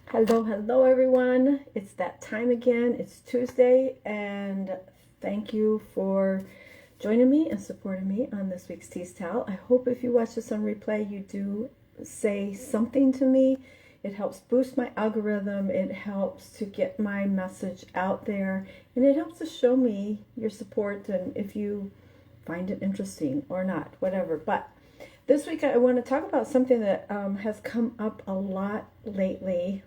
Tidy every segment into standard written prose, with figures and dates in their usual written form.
Hello everyone. It's that time again. It's Tuesday, and thank you for joining me and supporting me on this week's Tease Towel. I hope if you watch this on replay, you do say something to me. It helps boost my algorithm. It helps to get my message out there, and it helps to show me your support and if you find it interesting or not, whatever. But this week I want to talk about something that has come up a lot lately,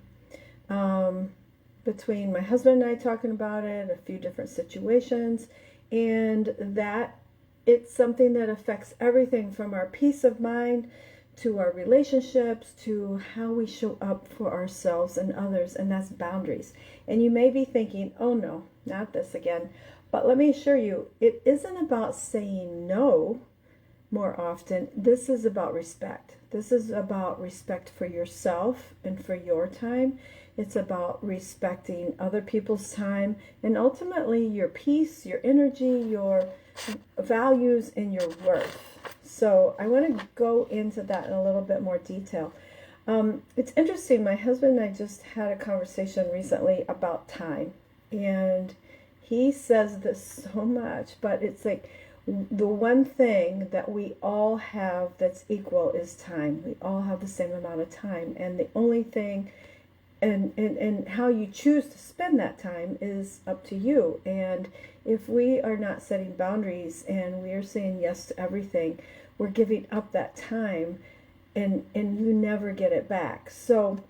between my husband and I talking about it, a few different situations, and that it's something that affects everything from our peace of mind to our relationships to how we show up for ourselves and others, and that's boundaries. And you may be thinking, oh no, not this again. But let me assure you, it isn't about saying no more often. This is about respect. This is about respect for yourself and for your time. It's about respecting other people's time and ultimately your peace, your energy, your values, and your worth. So I want to go into that in a little bit more detail. It's interesting. My husband and I just had a conversation recently about time. And he says this so much, but it's like, the one thing that we all have that's equal is time. We all have the same amount of time. And the only thing, and how you choose to spend that time is up to you. And if we are not setting boundaries and we are saying yes to everything, we're giving up that time, and you never get it back. So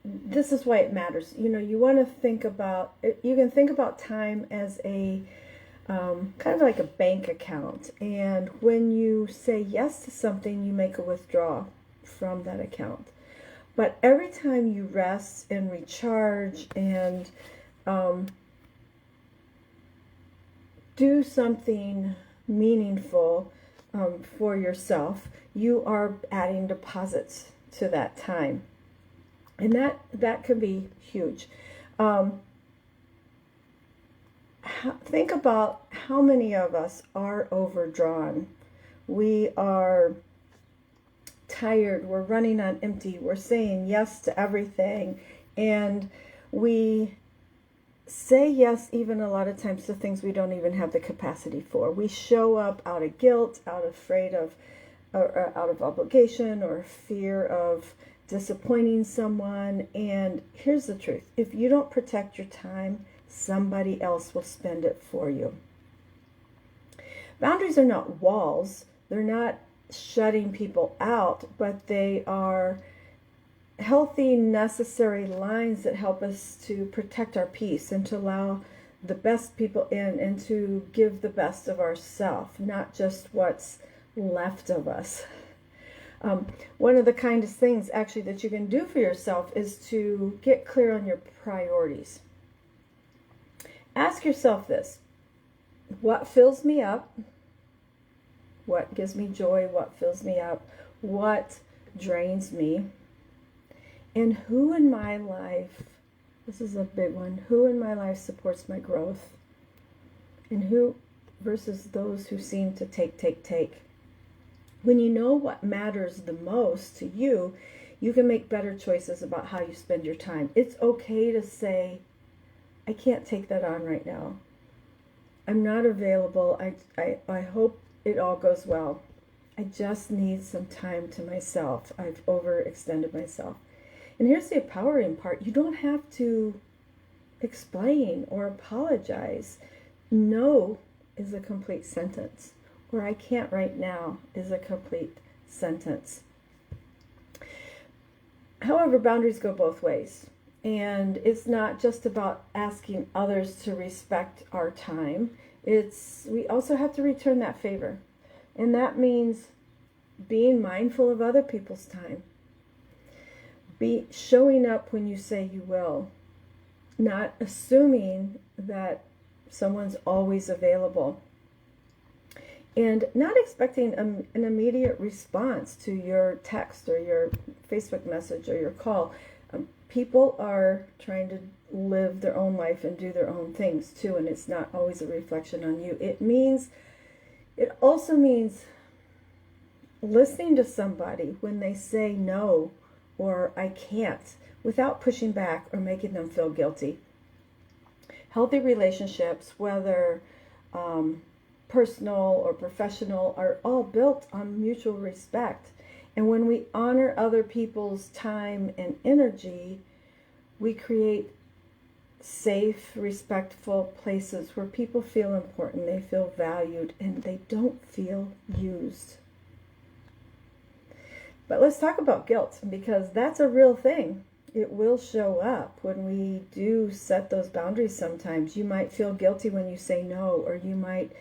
this is why it matters. You want to think about, you can think about time as a kind of like a bank account. And when you say yes to something, you make a withdrawal from that account. But every time you rest and recharge and do something meaningful for yourself, you are adding deposits to that time. And that can be huge. Think about how many of us are overdrawn. We are tired, we're running on empty, we're saying yes to everything, and we say yes even a lot of times to things we don't even have the capacity for. We show up out of guilt, out of obligation, or fear of disappointing someone. And here's the truth: if you don't protect your time, somebody else will spend it for you. Boundaries are not walls. They're not shutting people out, but they are healthy, necessary lines that help us to protect our peace and to allow the best people in and to give the best of ourselves, not just what's left of us. One of the kindest things actually that you can do for yourself is to get clear on your priorities. Ask yourself this: what fills me up? What gives me joy? What fills me up? What drains me? And who in my life, this is a big one, who in my life supports my growth? And who versus those who seem to take. When you know what matters the most to you, you can make better choices about how you spend your time. It's okay to say, I can't take that on right now. I'm not available. I hope it all goes well. I just need some time to myself. I've overextended myself. And here's the empowering part: you don't have to explain or apologize. No is a complete sentence, or I can't right now is a complete sentence. However, boundaries go both ways. And it's not just about asking others to respect our time. We also have to return that favor. And that means being mindful of other people's time. Showing up when you say you will. Not assuming that someone's always available. And not expecting an immediate response to your text or your Facebook message or your call. People are trying to live their own life and do their own things too, and it's not always a reflection on you. It also means listening to somebody when they say no or I can't, without pushing back or making them feel guilty. Healthy relationships, whether personal or professional, are all built on mutual respect. And when we honor other people's time and energy, we create safe, respectful places where people feel important, they feel valued, and they don't feel used. But let's talk about guilt, because that's a real thing. It will show up when we do set those boundaries sometimes. You might feel guilty when you say no, or you might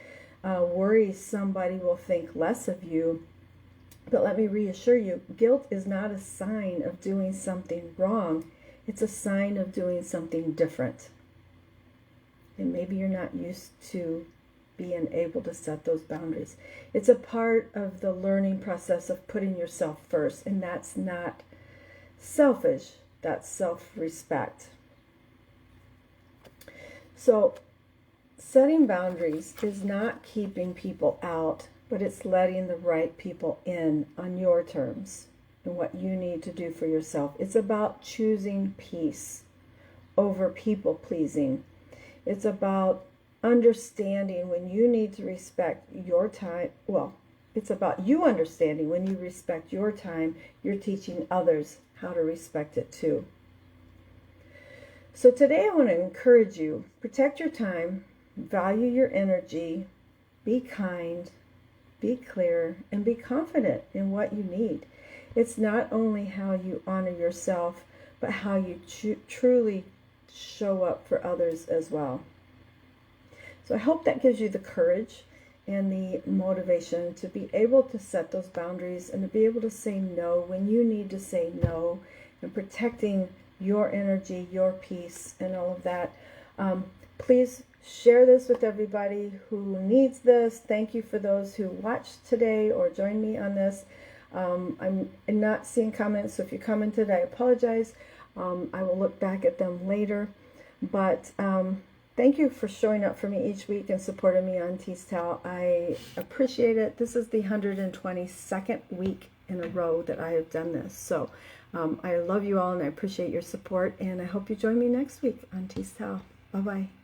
worry somebody will think less of you. But let me reassure you, guilt is not a sign of doing something wrong. It's a sign of doing something different. And maybe you're not used to being able to set those boundaries. It's a part of the learning process of putting yourself first. And that's not selfish. That's self-respect. So setting boundaries is not keeping people out, but it's letting the right people in on your terms and what you need to do for yourself. It's about choosing peace over people pleasing. It's about understanding when you need to respect your time. Well, it's about you understanding when you respect your time, you're teaching others how to respect it too. So today I want to encourage you, protect your time, value your energy, be kind, be clear, and be confident in what you need. It's not only how you honor yourself, but how you truly show up for others as well. So I hope that gives you the courage and the motivation to be able to set those boundaries and to be able to say no when you need to say no, and protecting your energy, your peace, and all of that. Please share this with everybody who needs this. Thank you for those who watched today or joined me on this. I'm not seeing comments, so if you commented, I apologize. I will look back at them later. But thank you for showing up for me each week and supporting me on Tease Tell. I appreciate it. This is the 122nd week in a row that I have done this. So I love you all, and I appreciate your support, and I hope you join me next week on Tease Tell. Bye-bye.